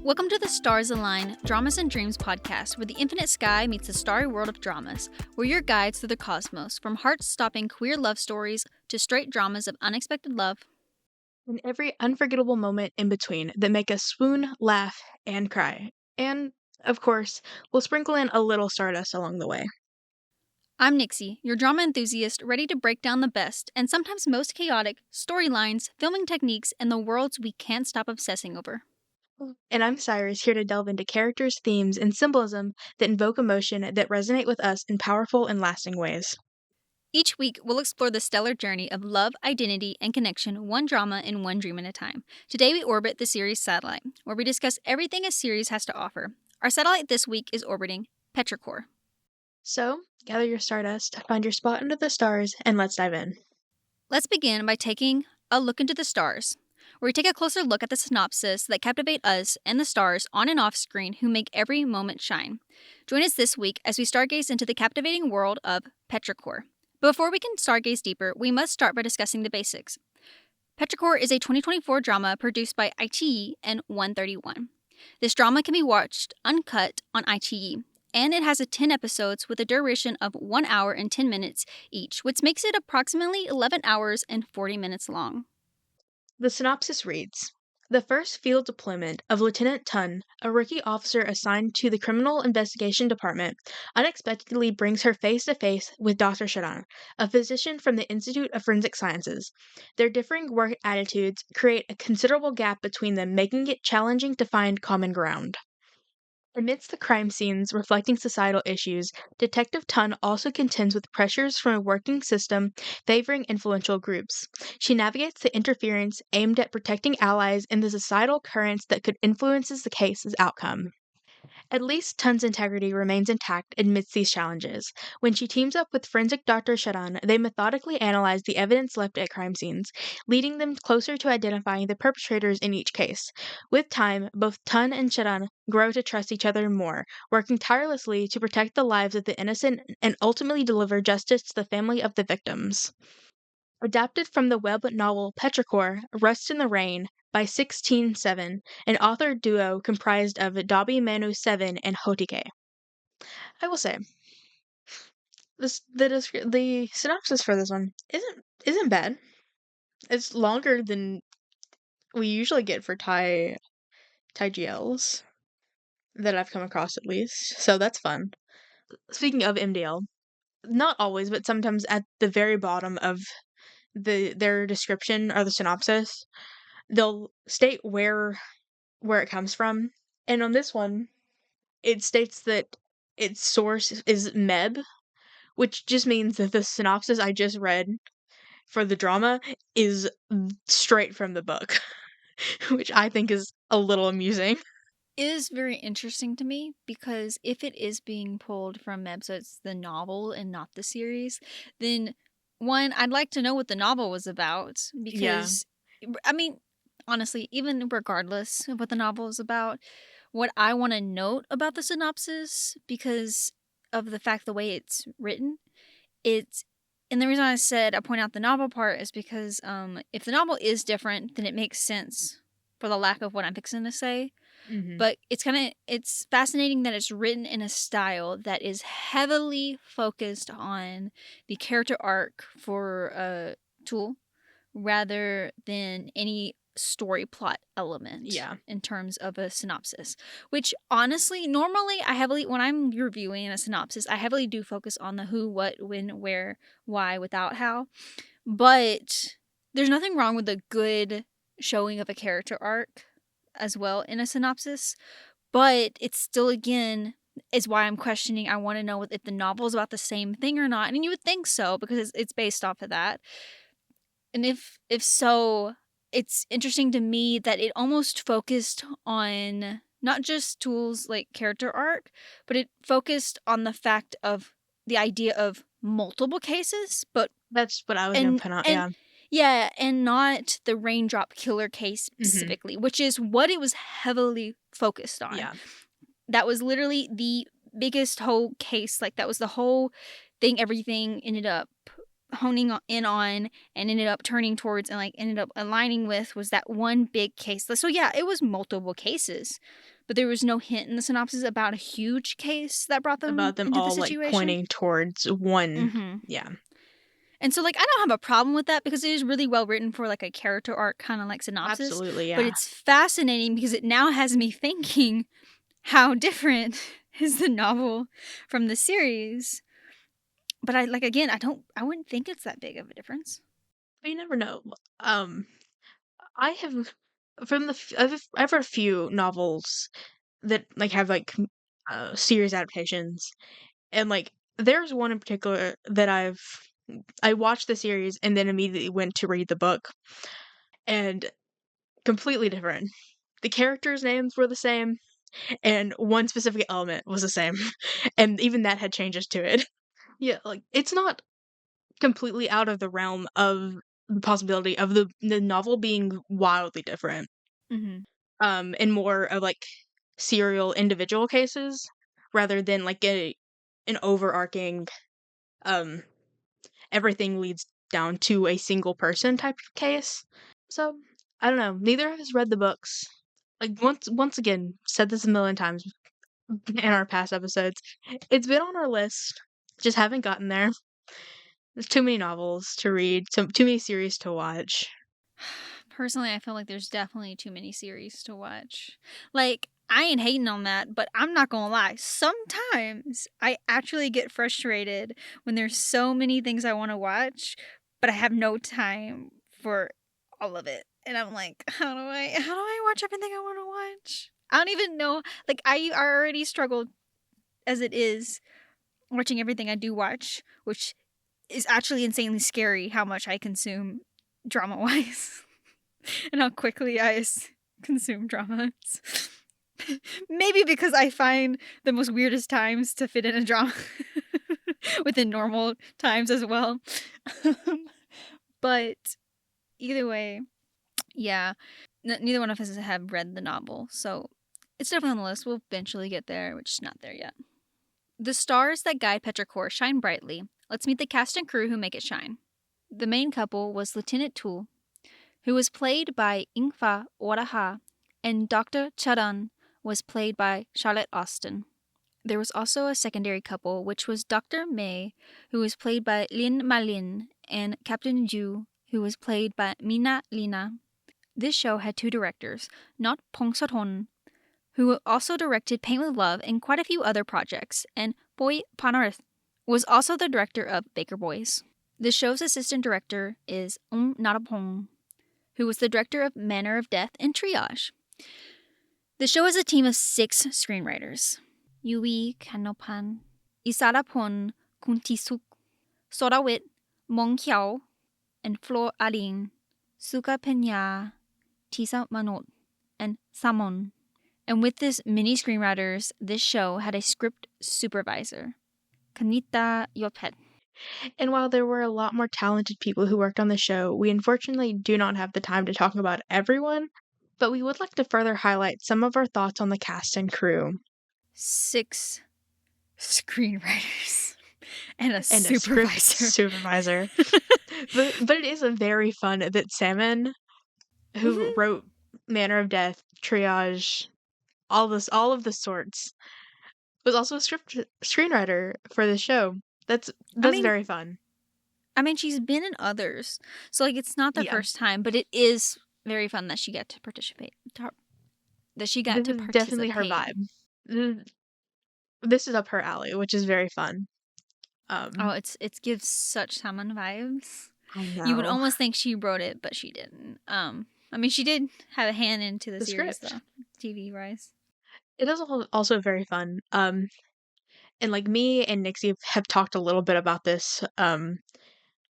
Welcome to the Stars Align Dramas and Dreams podcast, where the infinite sky meets the starry world of dramas. We're your guides through the cosmos, from heart-stopping queer love stories to straight dramas of unexpected love. And every unforgettable moment in between that make us swoon, laugh, and cry. And, of course, we'll sprinkle in a little stardust along the way. I'm Nixie, your drama enthusiast, ready to break down the best, and sometimes most chaotic, storylines, filming techniques, and the worlds we can't stop obsessing over. And I'm Cyrus, here to delve into characters, themes, and symbolism that invoke emotion that resonate with us in powerful and lasting ways. Each week, we'll explore the stellar journey of love, identity, and connection, one drama and one dream at a time. Today, we orbit the series Satellite, where we discuss everything a series has to offer. Our satellite this week is orbiting Petrichor. So, gather your stardust, find your spot under the stars, and let's dive in. Let's begin by taking a look into the stars, where we take a closer look at the synopsis that captivate us and the stars on and off screen who make every moment shine. Join us this week as we stargaze into the captivating world of Petrichor. But before we can stargaze deeper, we must start by discussing the basics. Petrichor is a 2024 drama produced by ITE and 131. This drama can be watched uncut on ITE, and it has 10 episodes with a duration of 1 hour and 10 minutes each, which makes it approximately 11 hours and 40 minutes long. The synopsis reads: The first field deployment of Lieutenant Tun, a rookie officer assigned to the Criminal Investigation Department, unexpectedly brings her face to face with Dr. Shadan, a physician from the Institute of Forensic Sciences. Their differing work attitudes create a considerable gap between them, making it challenging to find common ground. Amidst the crime scenes reflecting societal issues, Detective Tun also contends with pressures from a working system favoring influential groups. She navigates the interference aimed at protecting allies in the societal currents that could influence the case's outcome. At least Tun's integrity remains intact amidst these challenges. When she teams up with forensic Dr. Shadan, they methodically analyze the evidence left at crime scenes, leading them closer to identifying the perpetrators in each case. With time, both Tun and Shadan grow to trust each other more, working tirelessly to protect the lives of the innocent and ultimately deliver justice to the family of the victims. Adapted from the web novel Petrichor, Rust in the Rain by 167, an author duo comprised of Dobby Manu 7 and Hotike. I will say, the synopsis for this one isn't bad. It's longer than we usually get for Thai GLs that I've come across, at least, so that's fun. Speaking of MDL, not always, but sometimes at the very bottom of their description or the synopsis, they'll state where it comes from. And on this one, it states that its source is Meb, which just means that the synopsis I just read for the drama is straight from the book, which I think is a little amusing. It is very interesting to me because if it is being pulled from Meb, so it's the novel and not the series, then one, I'd like to know what the novel was about because, I mean, honestly, even regardless of what the novel is about, what I want to note about the synopsis, because of the fact the way it's written, and the reason I point out the novel part is because if the novel is different, then it makes sense for the lack of what I'm fixing to say. Mm-hmm. But it's fascinating that it's written in a style that is heavily focused on the character arc for Tool rather than any story plot element in terms of a synopsis, which honestly, normally when I'm reviewing a synopsis, I heavily do focus on the who, what, when, where, why, without how. But there's nothing wrong with a good showing of a character arc as well in a synopsis, but it's still, again, is why I'm questioning. I want to know if the novel is about the same thing or not, and you would think so because it's based off of that. And if so, it's interesting to me that it almost focused on not just Tool's like character arc, but it focused on the fact of the idea of multiple cases, but that's what I was going to point out. Yeah, and not the raindrop killer case specifically, which is what it was heavily focused on. Yeah. That was literally the biggest whole case. Like, that was the whole thing everything ended up honing in on and ended up turning towards and, like, ended up aligning with was that one big case. So, yeah, it was multiple cases. but there was no hint in the synopsis about a huge case that brought them About them into the all like situation. pointing towards one. Mm-hmm. Yeah, And so, like, I don't have a problem with that because it is really well written for, like, a character arc kind of, like, synopsis. absolutely. But Yeah. it's fascinating because it now has me thinking how different is the novel from the series. But I, like, again, I wouldn't think it's that big of a difference. But you never know. I have I've read a few novels that like have like series adaptations, and like there's one in particular that I watched the series and then immediately went to read the book, and completely different. The characters' names were the same, and one specific element was the same, and even that had changes to it. Yeah, like it's not completely out of the realm of the possibility of the novel being wildly different. Mm-hmm. And more of like serial individual cases rather than like an overarching um everything leads down to a single person type of case. So I don't know. Neither of us read the books. Like once again, said this a million times in our past episodes. It's been on our list. Just haven't gotten there. There's too many novels to read, too many series to watch. Personally, I feel like there's definitely too many series to watch. Like, I ain't hating on that, but I'm not gonna lie. Sometimes I actually get frustrated when there's so many things I want to watch, but I have no time for all of it. And I'm like, how do I watch everything I want to watch? I don't even know. Like, I already struggled as it is watching everything I do watch, which is actually insanely scary how much I consume drama wise. And how quickly consume dramas. Maybe because I find the most weirdest times to fit in a drama within normal times as well. But either way, yeah, neither one of us have read the novel, so it's definitely on the list. We'll eventually get there. We're just not there yet. The stars that guide Petrichor shine brightly. Let's meet the cast and crew who make it shine. The main couple was Lieutenant Tool, who was played by Ingfa Oraha, and Dr. Charan was played by Charlotte Austin. There was also a secondary couple, which was Dr. Mei, who was played by Lin Malin, and Captain Ju, who was played by Mina Lina. This show had two directors, not Pong Sothon, who also directed Paint with Love and quite a few other projects, and Boy Panarth was also the director of Baker Boys. The show's assistant director is Narapong, who was the director of Manner of Death and Triage. The show is a team of 6 screenwriters: Yui Kanopan, Isarapon Kuntisuk, Sorawit Mong Kiao, and Flor Aling, Suka Penya, Tisa Manot, and Samon. And with this many screenwriters, this show had a script supervisor, Kanita Yopet. And while there were a lot more talented people who worked on the show, we unfortunately do not have the time to talk about everyone, but we would like to further highlight some of our thoughts on the cast and crew. 6 screenwriters and a And a script supervisor. supervisor. but it is a very fun that Salmon, who Mm-hmm. wrote Manner of Death, Triage, all of the sorts, was also a script screenwriter for the show. I That's mean, very fun. she's been in others, so like it's not the Yeah. first time, but it is very fun that she got to participate. That she got This to is definitely her participate. vibe. This is up her alley, which is very fun. Oh, Um, it gives such salmon vibes. I You would know. almost think she wrote it, but she didn't. She did have a hand into the The series script. though, TV wise. It is also very fun. And like me and Nixie have talked a little bit about this,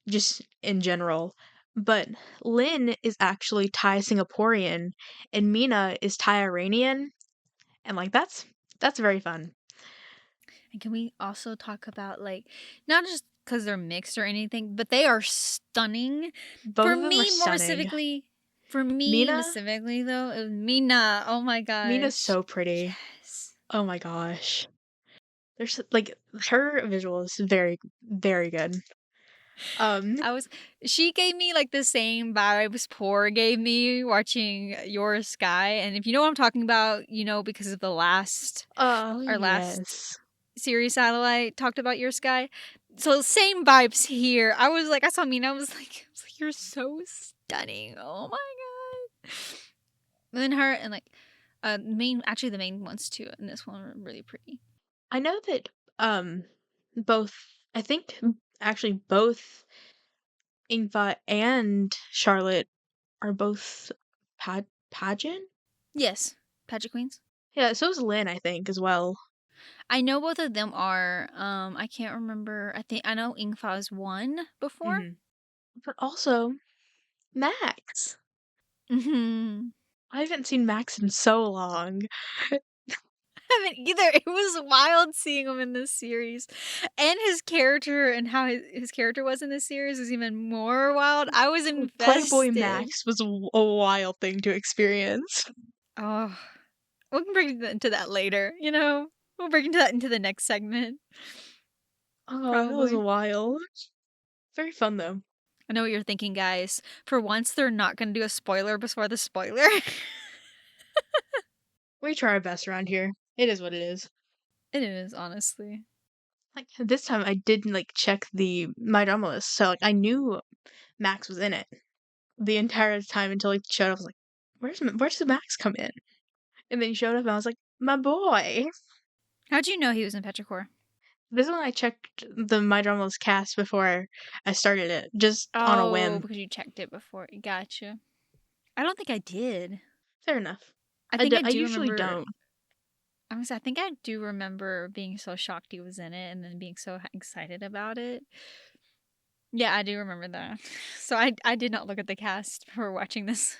just in general. But Lynn is actually Thai Singaporean, and Mina is Thai Iranian, and like that's very fun. And can we also talk about like not just because they're mixed or anything, but they are stunning. Both of them are stunning. For me Mina, specifically though, it was Mina. Oh my Mina's gosh. so pretty. Yes. Oh my gosh. There's like her visual is very, very good. Um, I was she gave me like the same vibes Poor gave me watching Your Sky. And if you know what I'm talking about, you know, because of the last our last yes. series satellite talked about Your Sky. So same vibes here. I was like, I saw Mina, I was like, you're so stunning. Oh my god. And then her and like the main ones too in this one are really pretty. I know that um both I think actually both Ingva and Charlotte are both pageant. Yes. Pageant Queens. Yeah, so is Lynn, I think, as well. I know both of them are. I can't remember. I think I know Ingfa's won before. Hmm. But also Max. Hmm. I haven't seen Max in so long. I haven't either. It was wild seeing him in this series, and his character and how his character was in this series was even more wild. I was Playboy invested. Max was a wild thing to experience. Oh, we can bring into that later. You know, we'll bring into that into the next segment Oh, that was probably. wild. Very fun though. I know what you're thinking, guys. For once, they're not going to do a spoiler before the spoiler. We try our best around here. It is what it is. It is, honestly. Like this time, I didn't like check the my drama list, so like I knew Max was in it the entire time until he showed up. I was like, where's the Max come in? And then he showed up, and I was like, my boy. How'd you know he was in Petrichor? This is when I checked the My Drama List cast before I started it, just on a Oh, whim. because you checked it before. Gotcha. I don't think I did. Fair enough. I think I I do usually remember. don't. I think I do remember being so shocked he was in it and then being so excited about it. Yeah, I do remember that. So I did not look at the cast before watching this.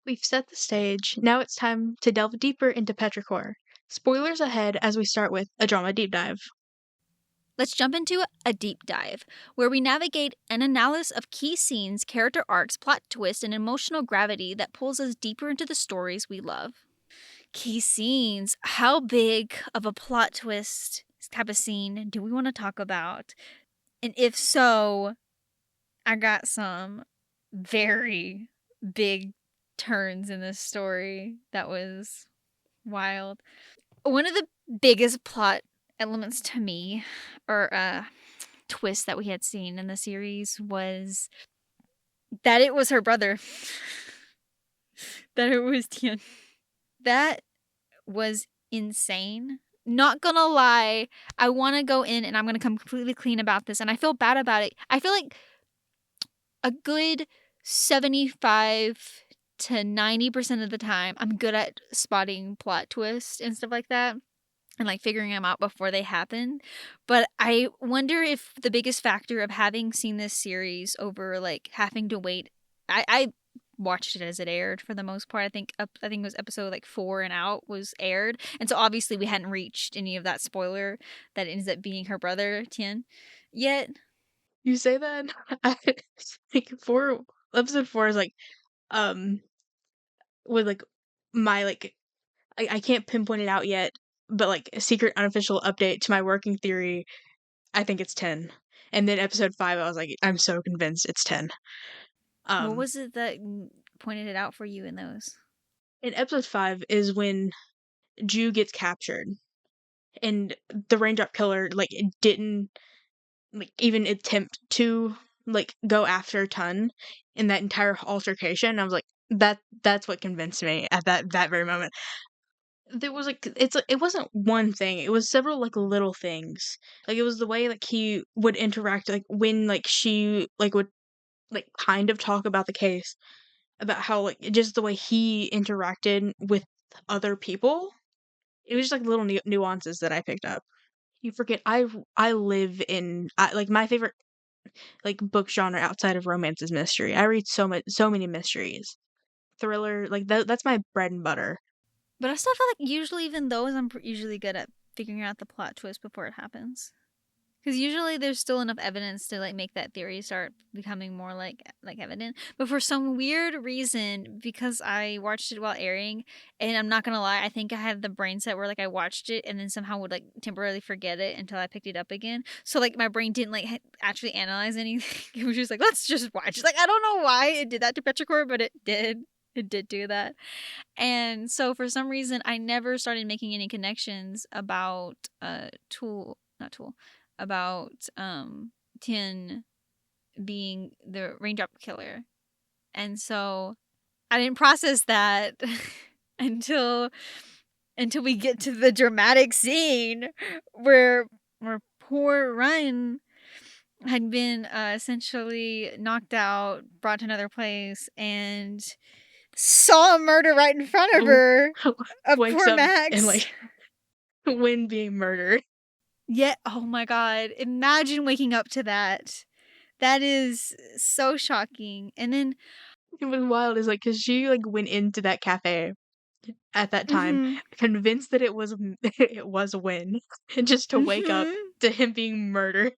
We've set the stage. Now it's time to delve deeper into Petrichor. Spoilers ahead as we start with a drama deep dive. Let's jump into a deep dive, where we navigate an analysis of key scenes, character arcs, plot twists, and emotional gravity that pulls us deeper into the stories we love. Key scenes. How big of a plot twist type of scene do we want to talk about? And if so, I got some very big turns in this story that was wild. One of the biggest plot elements to me, or twist that we had seen in the series, was that it was her brother. That it was Tian. That was insane. Not gonna lie, I want to go in and I'm gonna come completely clean about this, and I feel bad about it. I feel like a good 75 to 90% of the time, I'm good at spotting plot twists and stuff like that and like figuring them out before they happen. But I wonder if the biggest factor of having seen this series over like having to wait, I watched it as it aired for the most part. I think it was episode like 4 and out was aired, and so obviously we hadn't reached any of that spoiler that ends up being her brother Tien yet. You say that? I like episode 4 is like um with like my like I can't pinpoint it out yet, but like a secret unofficial update to my working theory, I think it's 10. And then episode 5 I was like I'm so convinced it's 10. What Um was it that pointed it out for you in those? in episode 5 is when Ju gets captured and the raindrop killer like didn't like even attempt to like go after Tun in that entire altercation. I was like that's what convinced me at that very moment. There was like it's like it wasn't one thing. It was several like little things. Like it was the way like he would interact like when like she like would like kind of talk about the case about how like just the way he interacted with other people. It was just like little nuances that I picked up. You forget I live in like my favorite like book genre outside of romance is mystery. I read so many mysteries. Thriller, like that's my bread and butter. But I still feel like usually even those I'm usually good at figuring out the plot twist before it happens. Because usually there's still enough evidence to like make that theory start becoming more like evident. But for some weird reason, because I watched it while airing, and I'm not gonna lie, I think I had the brain set where like I watched it and then somehow would like temporarily forget it until I picked it up again. So like my brain didn't like actually analyze anything. It was just like, let's just watch. Like I don't know why it did that to Petrichor, but it did. It did do that. And so for some reason I never started making any connections about Tool, not Tool, about Tin being the raindrop killer. And so I didn't process that until we get to the dramatic scene where poor Ryan had been essentially knocked out, brought to another place, and saw a murder right in front of her. Of Wakes poor up and Max. like Win being murdered. Yeah, oh my god. Imagine waking up to that. That is so shocking. And then It was wild is like because she like went into that cafe at that time mhm. convinced that it was it was Win, and just to wake up Mhm. to him being murdered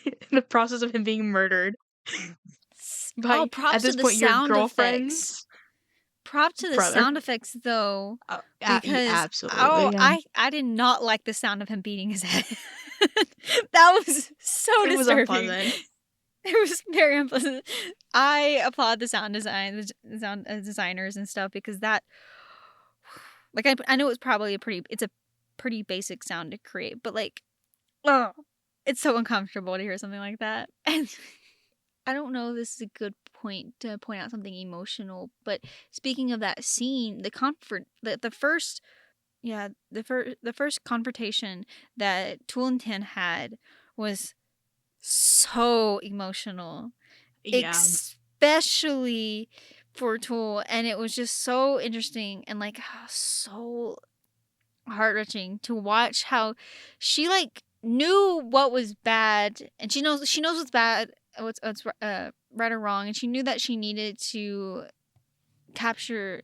in the process of him being murdered Oh, by at props to this the point your sound effects. girlfriend's Prop to the brother. sound effects though, Yeah, because absolutely. Yeah. I did not like the sound of him beating his head. That was so It was disturbing. unpleasant. It was very unpleasant. I applaud the sound design, the sound designers and stuff because that, like, I know it's probably it's a pretty basic sound to create, but like, oh, it's so uncomfortable to hear something like that. And I don't know if this is a good point to point out something emotional, but speaking of that scene, the first, yeah, the first confrontation that Tool and Tin had was so emotional, Yeah. especially for Tool, and it was just so interesting and like so heart-wrenching to watch how she like knew what was bad, and she knows what's bad, what's right or wrong, and she knew that she needed to capture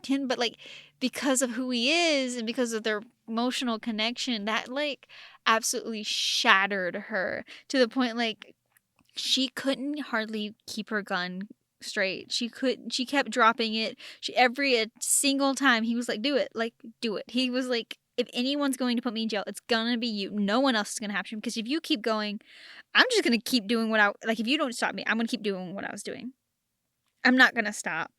Tin, but like because of who he is and because of their emotional connection, that like absolutely shattered her to the point like she couldn't hardly keep her gun straight. She kept dropping it. Every a single time he was like, do it, like, do it. He was like, if anyone's going to put me in jail, it's gonna be you. No one else is gonna have to, because if you keep going, I'm just gonna keep doing what I like. If you don't stop me, I'm gonna keep doing what I was doing. I'm not gonna stop.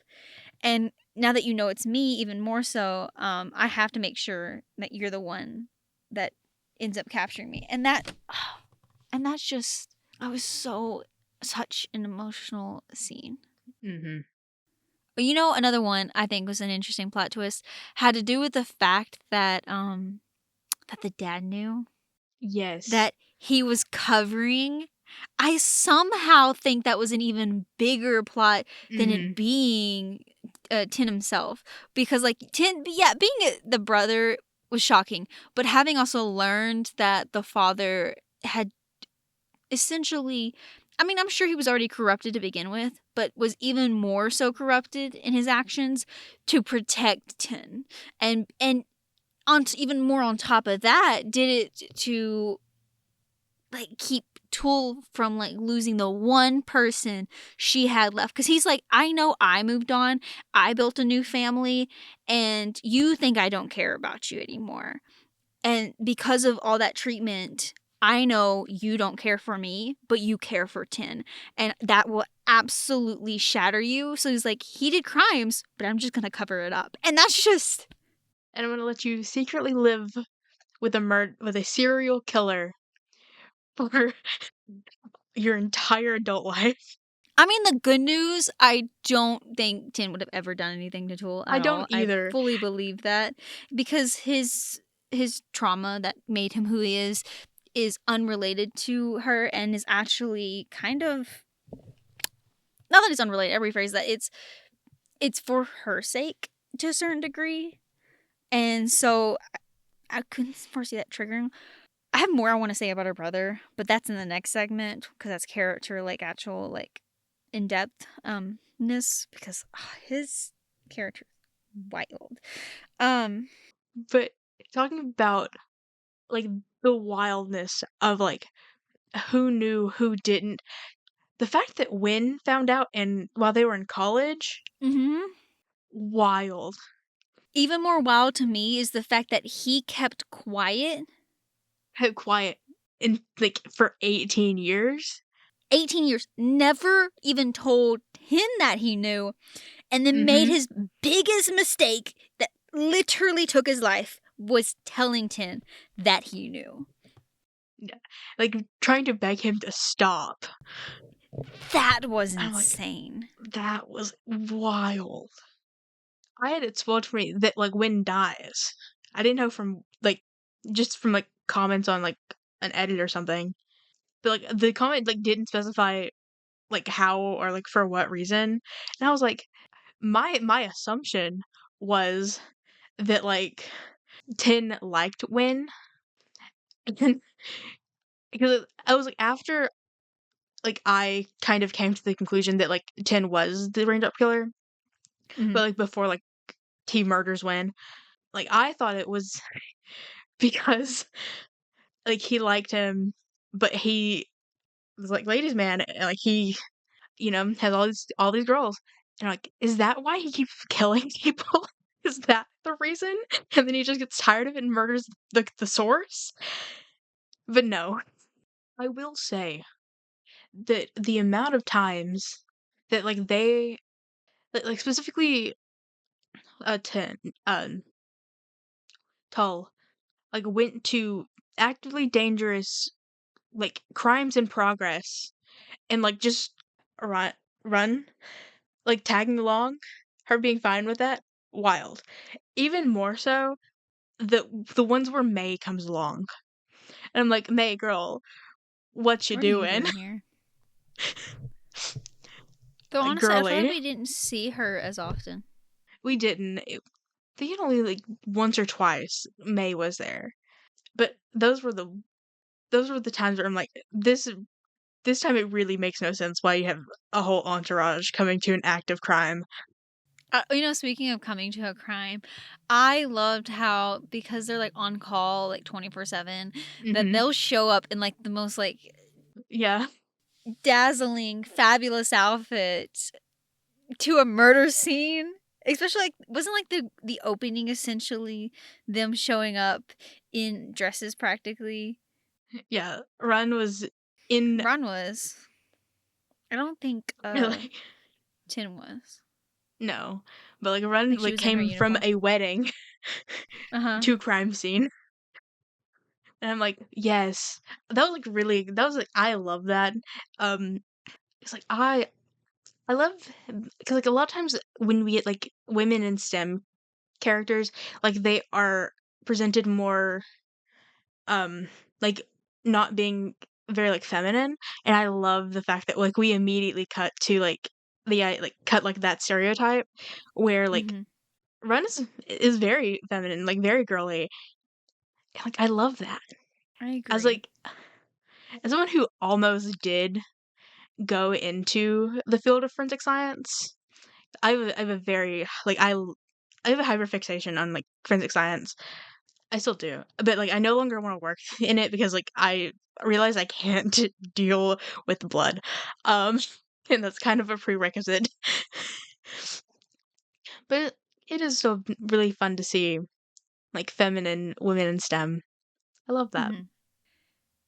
And now that you know it's me, even more so, I have to make sure that you're the one that ends up capturing me. And and that's just, I was so, such an emotional scene. Mm-hmm. But you know, another one I think was an interesting plot twist had to do with the fact that that the dad knew Yes. that he was covering. I somehow think that was an even bigger plot than Mm-hmm. it being Tin himself, because like Tin, yeah, being the brother was shocking, but having also learned that the father had essentially, I mean, I'm sure he was already corrupted to begin with, but was even more so corrupted in his actions to protect Tin. And even more on top of that, did it to like keep Tool from like losing the one person she had left, because he's like, I know I moved on, I built a new family, and you think I don't care about you anymore. And because of all that treatment, I know you don't care for me, but you care for Tin. And that will absolutely shatter you. So he's like, he did crimes, but I'm just going to cover it up. And that's just, And I'm gonna let you secretly live with with a serial killer for your entire adult life. I mean, the good news, I don't think Tin would have ever done anything to Tool I at don't all. I either. fully believe that, because his trauma that made him who he is unrelated to her, and is actually kind of, not that it's unrelated, I rephrase that, it's for her sake to a certain degree. And so I couldn't foresee that triggering. I have more I want to say about her brother, but that's in the next segment, because that's character, like actual like in depth ness, because his character is wild. Um But talking about like the wildness of like who knew, who didn't. The fact that Wynn found out and while they were in college, Mm-hmm. wild. Even more wild to me is the fact that he kept quiet Kept quiet in like for 18 years. 18 years, never even told him that he knew, and then made Mm-hmm. his biggest mistake that literally took his life was telling Tin that he knew. Yeah. Like trying to beg him to stop. That was I'm like, insane. that was wild. I had it spoiled for me that like Wynn dies. I didn't know from like just from like comments on like an edit or something. But like the comment like didn't specify like how or like for what reason. And I was like, my assumption was that like Tin liked Win and because I was like after like I kind of came to the conclusion that like Tin was the rained up killer, Mm-hmm. but like before like he murders Win, like I thought it was because like he liked him, but he was like ladies man, and like he has all these girls. And I'm like, is that why he keeps killing people? Is that the reason? And then he just gets tired of it and murders the source? But no. I will say that the amount of times that like they like specifically ten Tull like went to actively dangerous like crimes in progress and like just run run like tagging along, her being fine with that, wild. Even more so, the ones where May comes along. And I'm like, May, girl, what you What are you doing? doing here? Though Like, honestly, I feel like girly. we didn't see her as often. We didn't. They had only like once or twice May was there. But those were the times where I'm like, this time it really makes no sense why you have a whole entourage coming to an act of crime. Speaking of coming to a crime, I loved how, because they're like on call like 24/7, that Hmm. they'll show up in like the most like Yeah. dazzling, fabulous outfits to a murder scene. Especially like wasn't like the opening essentially them showing up in dresses practically. Yeah. Run was in Ron was. I don't think like Tin was. no. But like Run Like she like was in her came from uniform. a wedding Uh-huh. to crime scene. And I'm like, yes. That was like really that was like I love that. Um it's like I love because like a lot of times when we get like women in STEM characters, like they are presented more um like not being very like feminine, and I love the fact that like we immediately cut to like like cut like that stereotype where like Mhm. Run is very feminine, like very girly. And, like I love that. I As agree. like as someone who almost did go into the field of forensic science, I have a very like I have a hyperfixation on like forensic science. I still do, but like I no longer want to work in it because like I realize I can't deal with blood, um, and that's kind of a prerequisite. But it is still really fun to see like feminine women in STEM. I love that. Mhm.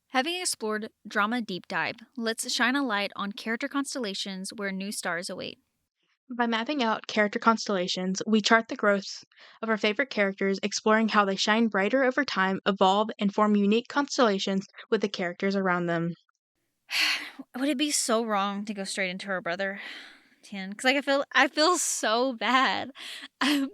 Having explored drama deep dive, let's shine a light on character constellations where new stars await. By mapping out character constellations, we chart the growth of our favorite characters, exploring how they shine brighter over time, evolve, and form unique constellations with the characters around them. Would it be so wrong to go straight into her brother, Tin? Because like I feel so bad. Um,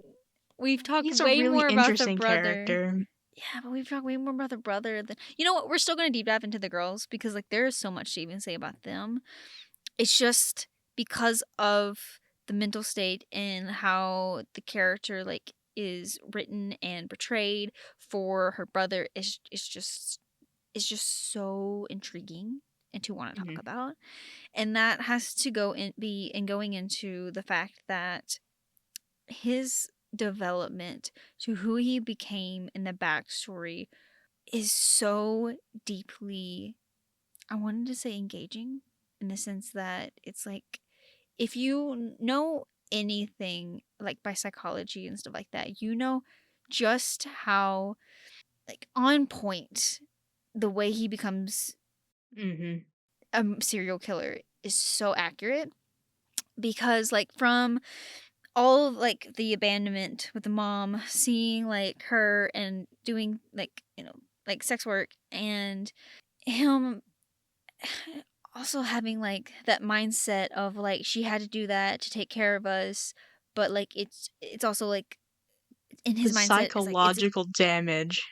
we've talked He's a way really more about the interesting brother. character. Yeah, but we've talked way more about the brother than you know what. We're still gonna deep dive into the girls because like there is so much to even say about them. It's just because of the mental state and how the character like is written and portrayed for her brother is just so intriguing and to want to talk Mhm. about. And that has to go in be in going into the fact that his development to who he became in the backstory is so deeply, I wanted to say engaging, in the sense that it's like, if you know anything like by psychology and stuff like that, you know just how like on point the way he becomes Mhm. a serial killer is so accurate, because like from all of like the abandonment with the mom, seeing like her and doing like, like sex work, and him also having like that mindset of like she had to do that to take care of us, but like it's also like in The his mindset it's like it's psychological damage.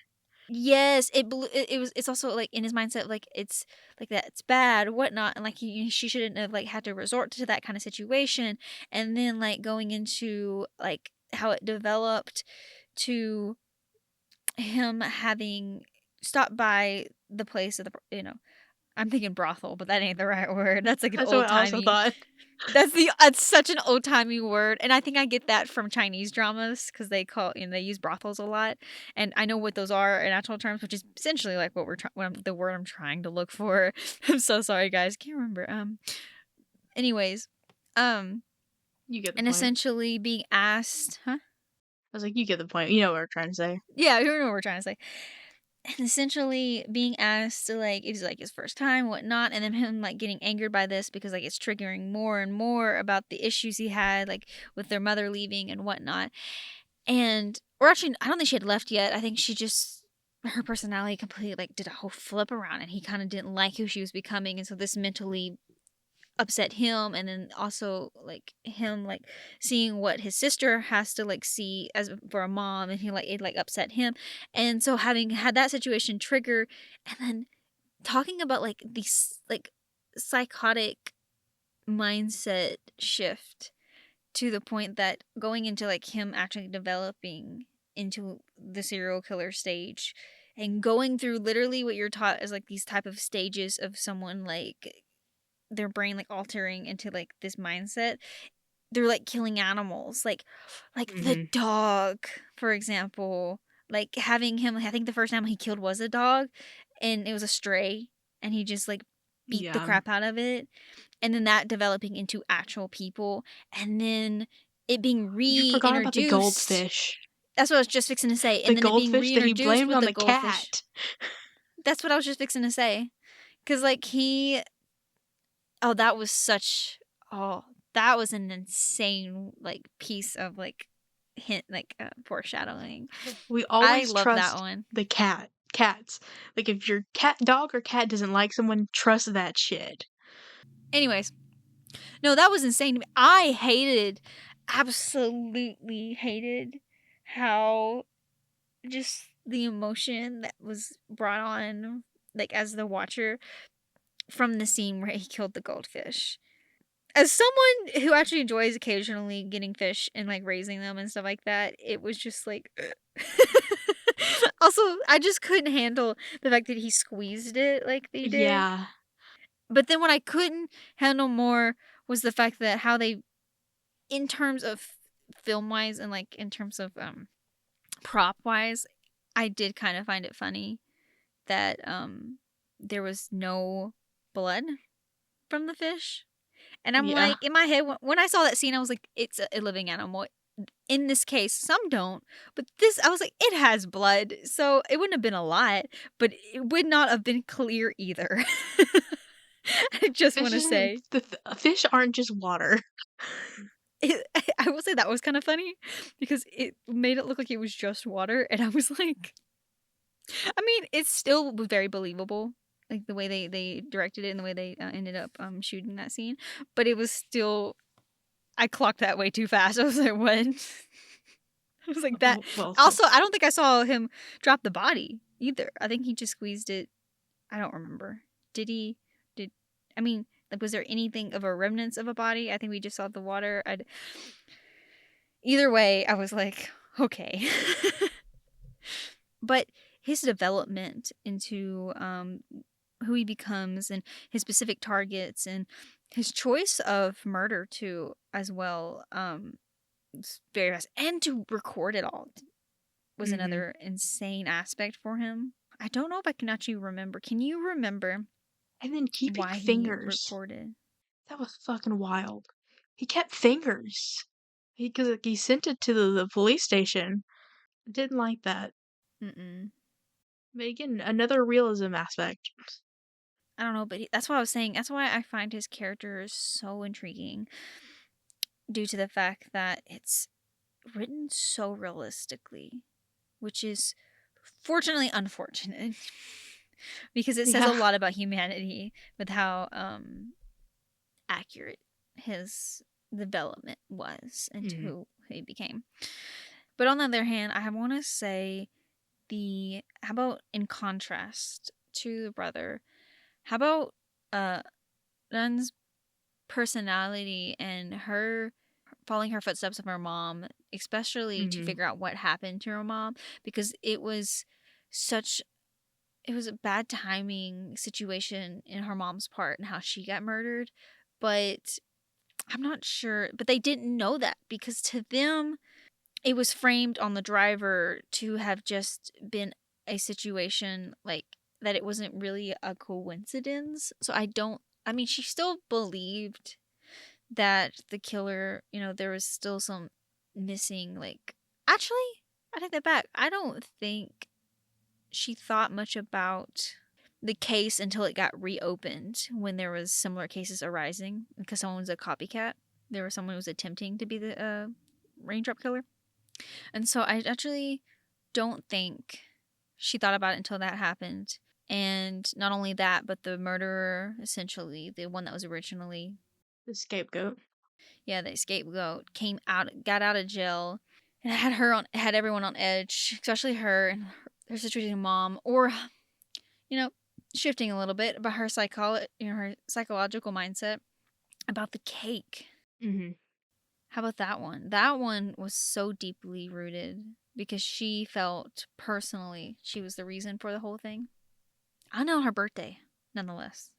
yes, it's also like in his mindset like it's like that it's bad whatnot, and like she shouldn't have like had to resort to that kind of situation, and then like going into like how it developed to him having stopped by the place of the, I'm thinking brothel, but that ain't the right word. That's like an That's what old I also timey. thought. That's such an old timey word, and I think I get that from Chinese dramas because they call, they use brothels a lot, and I know what those are in actual terms, which is essentially like the word I'm trying to look for. I'm so sorry, guys, can't remember. Anyways, um, You get the and point. essentially being asked, huh? I was like, "You get the point." You know what we're trying to say. Yeah, you know what we're trying to say. And essentially being asked to like, it's like his first time, whatnot, and then him like getting angered by this because like it's triggering more and more about the issues he had like with their mother leaving and whatnot. And or actually, I don't think she had left yet. I think she just, her personality completely like did a whole flip around, and he kind of didn't like who she was becoming, and so this mentally upset him, and then also like him like seeing what his sister has to like see as for a mom, and he like it like upset him, and so having had that situation trigger, and then talking about like these like psychotic mindset shift to the point that going into like him actually developing into the serial killer stage, and going through literally what you're taught as like these type of stages of someone like their brain like altering into like this mindset. They're like killing animals, like the Mhm. dog, for example. Like having him, I think the first animal he killed was a dog, and it was a stray, and he just like beat the Yeah. crap out of it, and then that developing into actual people, and then it being You forgot about the reintroduced. goldfish. That's what I was just fixing to say, The and then it being goldfish that he reintroduced blamed with on the the goldfish. cat. That's what I was just fixing to say, because like he, oh, that was such, oh, that was an insane like piece of like hint, like foreshadowing. We I always love that trust one. the cats. Like, if your dog or cat doesn't like someone, trust that shit. Anyways, no, that was insane to me. I hated, absolutely hated how just the emotion that was brought on, like as the watcher, from the scene where he killed the goldfish. As someone who actually enjoys occasionally getting fish and like raising them and stuff like that, it was just like also, I just couldn't handle the fact that he squeezed it like they did. Yeah. But then what I couldn't handle more was the fact that how they, in terms of film wise and like in terms of prop wise, I did kind of find it funny that there was no blood from the fish. And I'm Yeah. like, in my head, when I saw that scene, I was like, it's a living animal. In this case, some don't, but this, I was like, it has blood. So it wouldn't have been a lot, but it would not have been clear either. I just want Fish to isn't say, fish aren't just water. I will say that was kind of funny because it made it look like it was just water. And I was like, I mean, it still was very believable, like the way they directed it and the way they ended up shooting that scene. But it was still, I clocked that way too fast. I was like, what? I was like that. Well, Also, I don't think I saw him drop the body either. I think he just squeezed it. I don't remember. Did he? Did I mean like was there anything of a remnants of a body? I think we just saw the water. Either way, I was like, okay. But his development into who he becomes and his specific targets and his choice of murder too as well, it's very fast, and to record it all was mhm. another insane aspect for him. I don't know if I can actually remember. Can you remember And then keeping why he fingers. recorded? That was fucking wild. He kept fingers. Because he sent it to the police station. Didn't like that. Mm-mm. But again, another realism aspect. I don't know, but that's what I was saying. That's why I find his character so intriguing, due to the fact that it's written so realistically, which is fortunately unfortunate because it says a Yeah. lot about humanity with how accurate his development was into Mhm. who he became. But on the other hand, I want to say the how about in contrast to the brother, how about uh Nun's personality and her following her footsteps of her mom, especially to Mhm. figure out what happened to her mom, because such it was a bad timing situation in her mom's part and how she got murdered. But I'm not sure, but they didn't know that because to them it was framed on the driver to have just been a situation like that. It wasn't really a coincidence. So I mean, she still believed that the killer, there was still some missing, like, actually, I take that back. I don't think she thought much about the case until it got reopened when there was similar cases arising because someone was a copycat. There was someone who was attempting to be the raindrop killer. And so I actually don't think she thought about it until that happened. And not only that, but the murderer, essentially, the one that was originally, The scapegoat. yeah, the scapegoat, got out of jail, and had everyone on edge, especially her and her situated mom, or you know, shifting a little bit about her psychological mindset about the cake. Mhm. How about that one? That one was so deeply rooted because she felt personally she was the reason for the whole thing. I know her birthday, nonetheless.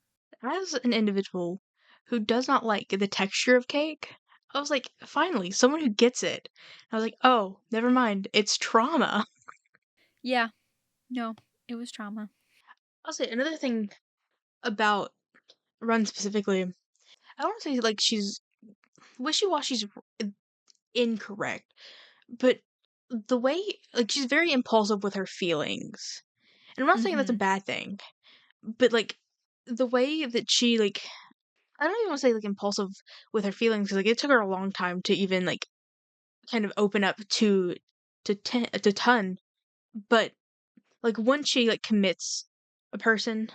As an individual who does not like the texture of cake, I was like, finally, someone who gets it. I was like, oh, never mind. It's trauma. Yeah, no, it was trauma. I'll say another thing about Run specifically. I don't want to say like she's wishy-washy's incorrect, but the way like she's very impulsive with her feelings. And I'm not saying that's a Mm-hmm. bad thing, but like the way that she like I don't even want to say like impulsive with her feelings because like it took her a long time to even like kind of open up to Ton, but like once she like commits a person,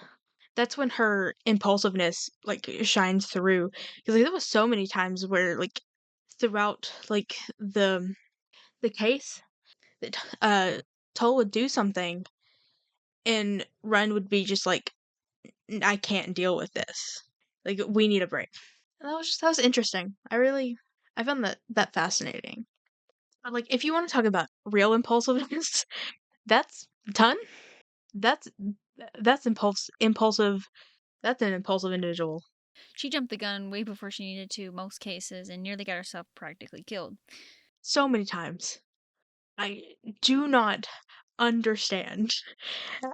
that's when her impulsiveness like shines through because like there was so many times where like throughout like the case that Toll would do something and Run would be just like I can't deal with this. Like we need a break. And that was interesting. I found that fascinating. But like if you want to talk about real impulsiveness, that's Ton. That's that's impulsive. That's an impulsive individual. She jumped the gun way before she needed to, most cases, and nearly got herself practically killed. So many times. I do not understand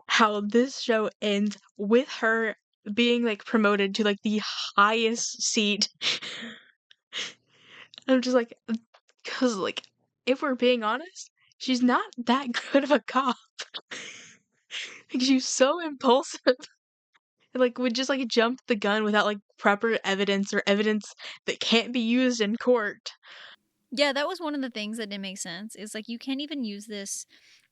how this show ends with her being like promoted to like the highest seat. I'm just like, because like, if we're being honest, she's not that good of a cop. Like, she's so impulsive. Like, would just like jump the gun without like proper evidence or evidence that can't be used in court. Yeah, that was one of the things that didn't make sense. Is like you can't even use this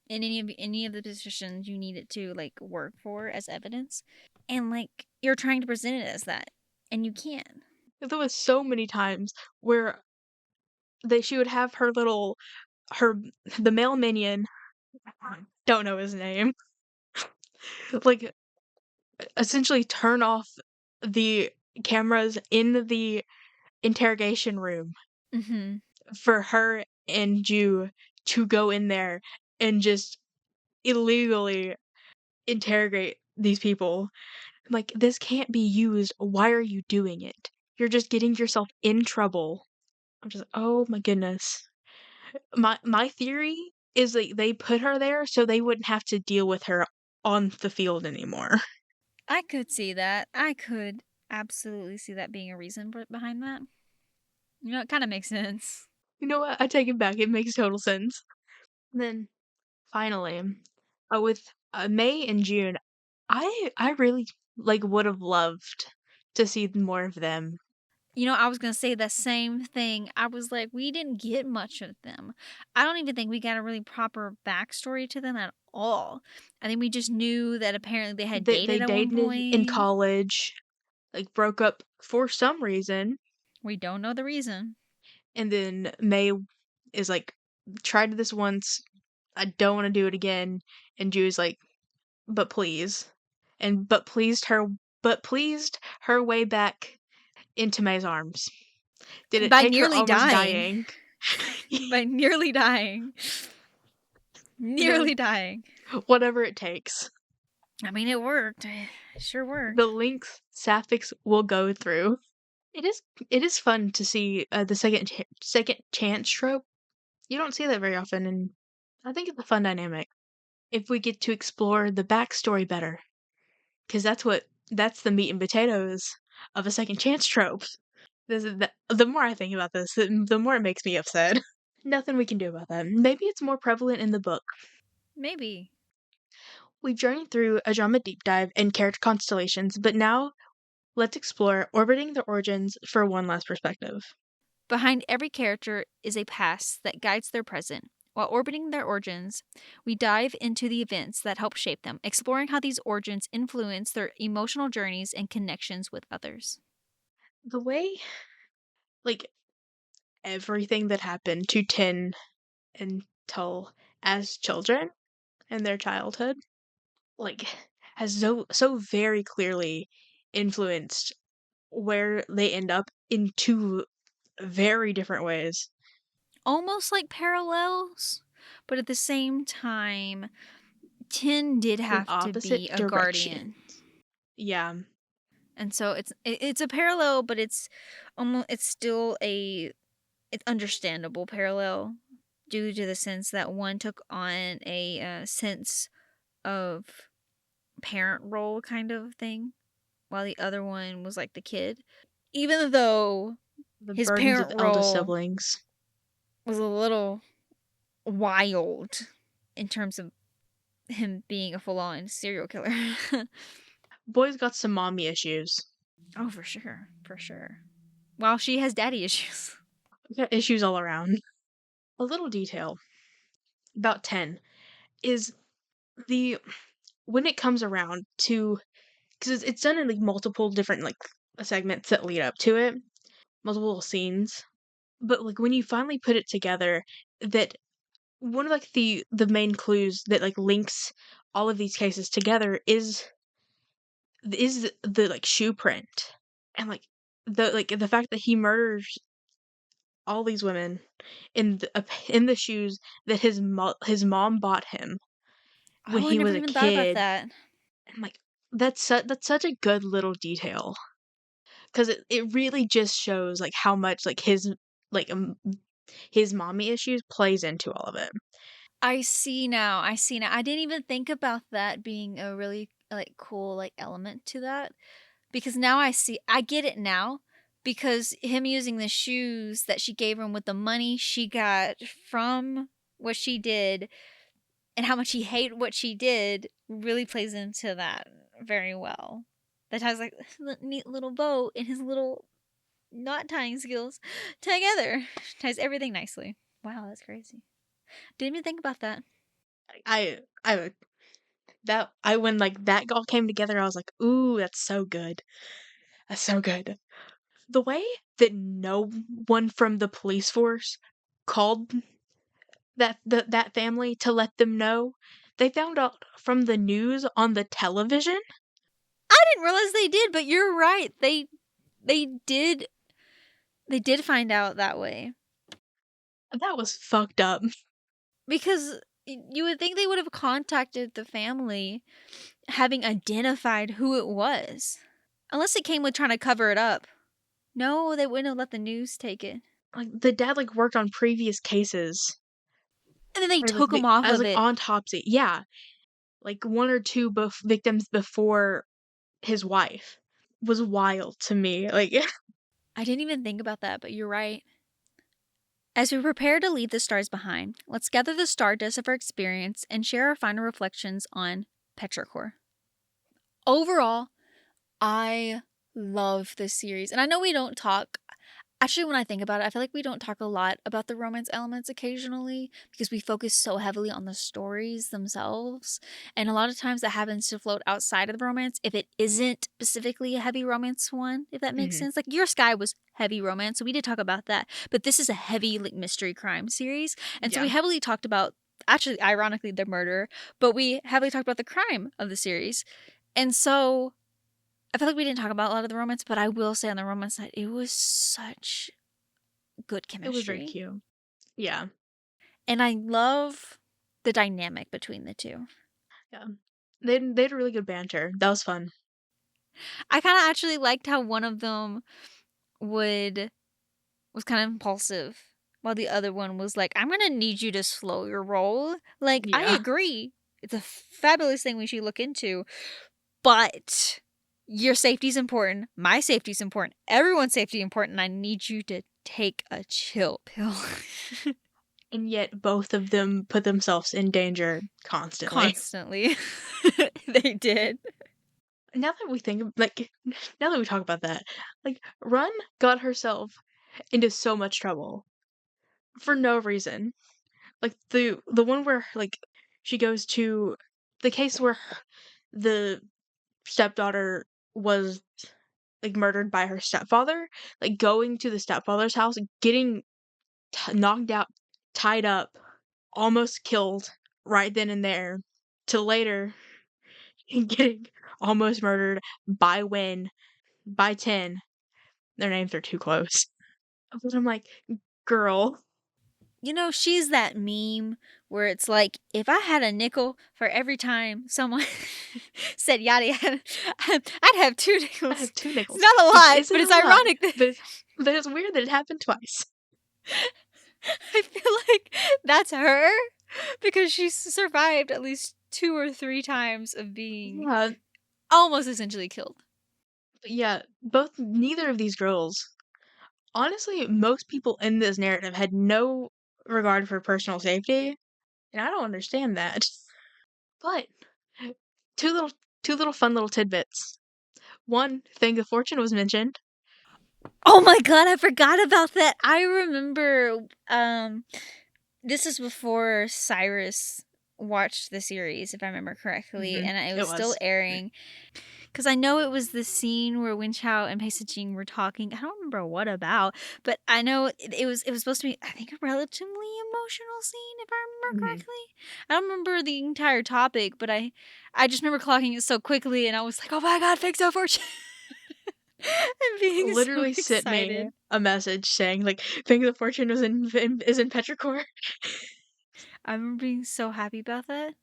in any of the positions you need it to like work for as evidence, and like you're trying to present it as that, and you can't. There was so many times where she would have her little her the male minion, don't know his name, like essentially turn off the cameras in the interrogation room Mm-hmm. for her and Ju to go in there and just illegally interrogate these people. Like, this can't be used. Why are you doing it? You're just getting yourself in trouble. I'm just, oh my goodness. My theory is that they put her there so they wouldn't have to deal with her on the field anymore. I could see that. I could absolutely see that being a reason behind that. You know, it kind of makes sense. You know what? I take it back. It makes total sense. And then finally, with May and June, I really like would have loved to see more of them. You know, I was going to say the same thing. I was like, we didn't get much of them. I don't even think we got a really proper backstory to them at all. I think we just knew that apparently they had They dated at one dated in point. college, like broke up for some reason, We don't know the reason. and then May is like, tried this once, I don't want to do it again, and June's like, but please, and but pleased her way back into May's arms. Did it By take her nearly almost dying. dying? By nearly dying. You know, Nearly dying. whatever it takes. I mean, it worked. It sure The worked. lengths Sapphics will go through. It is fun to see the second chance trope. You don't see that very often, and I think it's a fun dynamic. If we get to explore the backstory better, because that's the meat and potatoes of a second chance trope. The more I think about this, the more it makes me upset. Nothing we can do about that. Maybe it's more prevalent in the book. Maybe. We've journeyed through a drama deep dive and character constellations, but now let's explore orbiting the origins for one last perspective. Behind every character is a past that guides their present. While orbiting their origins, we dive into the events that help shape them, exploring how these origins influence their emotional journeys and connections with others. The way, like, everything that happened to Tin and Tull as children in their childhood, like, has so very clearly influenced where they end up in two very different ways. Almost like parallels, but at the same time, Tin did In have to opposite be a directions. guardian. Yeah. And so it's a parallel, but it's still it's understandable parallel due to the sense that one took on a sense of parent role kind of thing, while the other one was like the kid. Even though The his burdens of parent eldest role siblings. was a little wild in terms of him being a full on serial killer. Boy's got some mommy issues. Oh, for sure. For sure. While she has daddy issues. Got issues all around. A little detail about 10 is the when it comes around to, because it's done in like multiple different like segments that lead up to it, multiple scenes, but like when you finally put it together, that one of like the main clues that like links all of these cases together is the like shoe print, and the fact that he murders all these women in the shoes that his mom bought him when Oh, I he never was a even thought about kid. that. And like that's such a good little detail, because it really just shows like how much like like um, his mommy issues plays into all of it. I see now. I see now. I didn't even think about that being a really like cool like element to that, because now I get it now, because him using the shoes that she gave him with the money she got from what she did and how much he hated what she did really plays into that very well. That has like a neat little bow and his little knot tying skills together. Ties everything nicely. Wow, that's crazy. Didn't even think about that. I that I when like that all came together, I was like, ooh, that's so good. That's so good. The way that no one from the police force called that family to let them know, they found out from the news on the television. I didn't realize they did, but you're right. They did they did find out that way. That was fucked up. Because you would think they would have contacted the family having identified who it was. Unless it came with trying to cover it up. No, they wouldn't have let the news take it. Like the dad like worked on previous cases. And then they Or like took him off as of like it. autopsy. Yeah. like one or two victims before his wife was wild to me. Like, I didn't even think about that, but you're right. As we prepare to leave the stars behind, let's gather the stardust of our experience and share our final reflections on Petrichor. Overall, I love this series. And I know we don't talk. Actually, when I think about it, I feel like we don't talk a lot about the romance elements occasionally because we focus so heavily on the stories themselves. And a lot of times that happens to float outside of the romance if it isn't specifically a heavy romance one, if that makes mhm, sense. Like Your Sky was heavy romance, so we did talk about that. But this is a heavy like mystery crime series. And so yeah, we heavily talked about actually ironically the murder, but we heavily talked about the crime of the series. And so I feel like we didn't talk about a lot of the romance, but I will say on the romance side, it was such good it was very chemistry. cute. Yeah, And I love the dynamic between the two. yeah. They had really good banter. That was fun. I kind of actually liked how one of them would was kind of impulsive while the other one was like, "I'm going to need you to slow your roll." Like, I Yeah. agree. It's a fabulous thing we should look into, but your safety's important. My safety's important. Everyone's safety important. I need you to take a chill pill. And yet both of them put themselves in danger constantly. Constantly. They did. Now that we think like now that we talk about that, like Run got herself into so much trouble for no reason. Like the one where like she goes to the case where the stepdaughter was like murdered by her stepfather, like going to the stepfather's house, getting knocked out, tied up, almost killed right then and there, to later getting almost murdered by Win, by 10. Their names are too close. But I'm like, girl. You know, she's that meme where it's like, if I had a nickel for every time someone said yada yada, I'd have two I nickels. have two It's nickels, not a which lot, isn't but a it's lot, ironic that but it's weird that it happened twice. I feel like that's her because she's survived at least 2 or 3 times of being Yeah, almost essentially killed. but yeah, neither of these girls. Honestly, most people in this narrative had no regard for personal safety, and I don't understand that. But two little two little fun little tidbits. One, Fang of Fortune was mentioned. Oh my god, I forgot about that. I remember this is before Cyrus watched the series, if I remember correctly, and it It was still was. airing. Because I know it was the scene where Winchow and Paisajing were talking. I don't remember what about, but I know it was supposed to be, I think, a relatively emotional scene, if I remember Mhm. correctly. I don't remember the entire topic, but I just remember clocking it so quickly, and I was like, oh my god, fix so fortune. And being so Literally sent me excited. a message saying like Fang of Fortune is in Petrichor. I remember being so happy about that.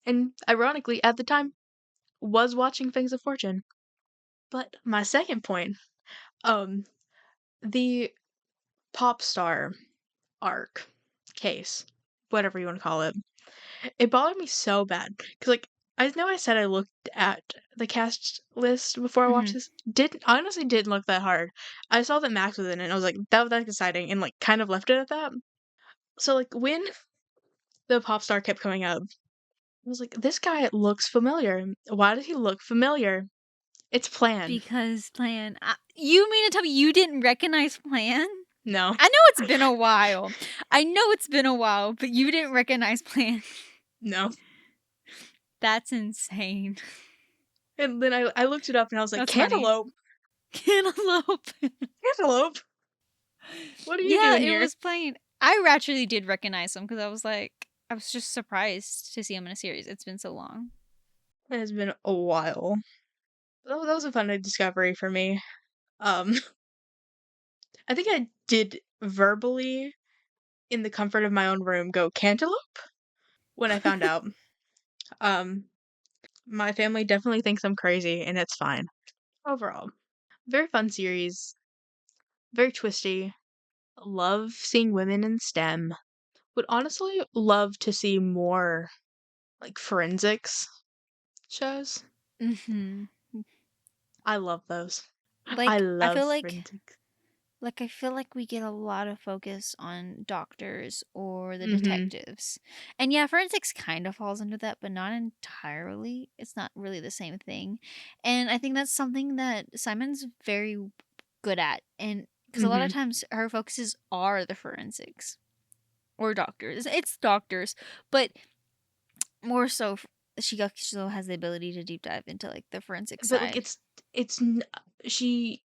And ironically, at the time, was watching Fangs of Fortune. But my second point, um, the pop star arc case, whatever you want to call it, it bothered me so bad because like I know I said I looked at the cast list before I watched Hmm. this. Didn't honestly didn't look that hard. I saw that Max was in it, and I was like, that's exciting, and like kind of left it at that. So like when the pop star kept coming up, I was like, this guy looks familiar. Why does he look familiar? It's Plan. Because Plan. You mean to tell me you didn't recognize Plan? No, I know it's been a while. I know it's been a while, but you didn't recognize Plan. no. That's insane. And then I looked it up and I was like, That's funny. Cantaloupe, Cantaloupe. Cantaloupe, what are you Yeah, doing it here? was Plain. I actually did recognize him because I was just surprised to see him in a series. It's been so long. It has been a while. That was a fun discovery for me. Um, I think I did verbally, in the comfort of my own room, go Cantaloupe when I found out. Um, my family definitely thinks I'm crazy, and it's fine. Overall, very fun series, very twisty. Love seeing women in STEM. Would honestly love to see more like forensics shows. Mm-hmm. I love those. I Like I love feel forensics. I feel like we get a lot of focus on doctors or the Mhm. detectives. And yeah, forensics kind of falls under that, but not entirely. It's not really the same thing. And I think that's something that Simon's very good at. And because a lot of Mhm. times her focuses are the forensics or doctors. It's doctors, but more so she also has the ability to deep dive into like the forensic But, like, side. it's n she,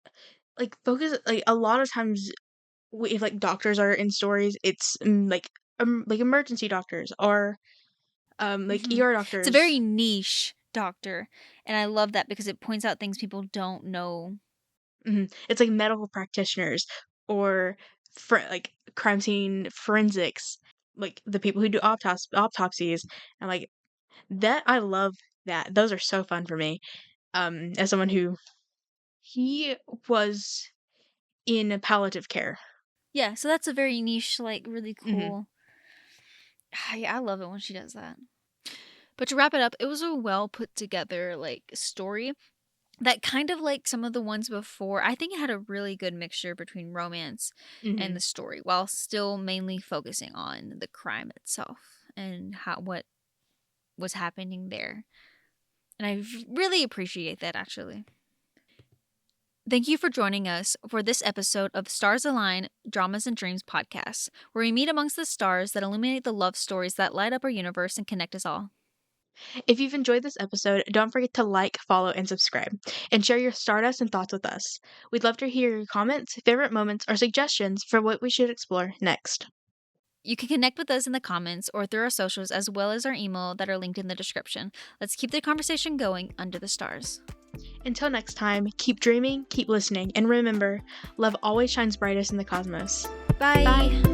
like, focus like, a lot of times if, like, doctors are in stories, it's, like, emergency doctors or, like, Hmm. ER It's a doctors. very niche doctor, and I love that because it points out things people don't know. Mhm. It's like medical practitioners or like, crime scene forensics, like, the people who do autopsies, and, like, that I love that. Those are so fun for me, as someone who he was in palliative care. Yeah, so that's a very niche, like really Mhm. cool. Yeah, I love it when she does that. But to wrap it up, it was a well put together like story that kind of like some of the ones before. I think it had a really good mixture between romance and Mhm. the story while still mainly focusing on the crime itself and how what was happening there. And I really appreciate that actually. Thank you for joining us for this episode of Stars Align Dramas and Dreams podcast, where we meet amongst the stars that illuminate the love stories that light up our universe and connect us all. If you've enjoyed this episode, don't forget to like, follow, and subscribe, and share your stardust and thoughts with us. We'd love to hear your comments, favorite moments, or suggestions for what we should explore next. You can connect with us in the comments or through our socials, as well as our email that are linked in the description. Let's keep the conversation going under the stars. Until next time, keep dreaming, keep listening, and remember, love always shines brightest in the cosmos. Bye! Bye.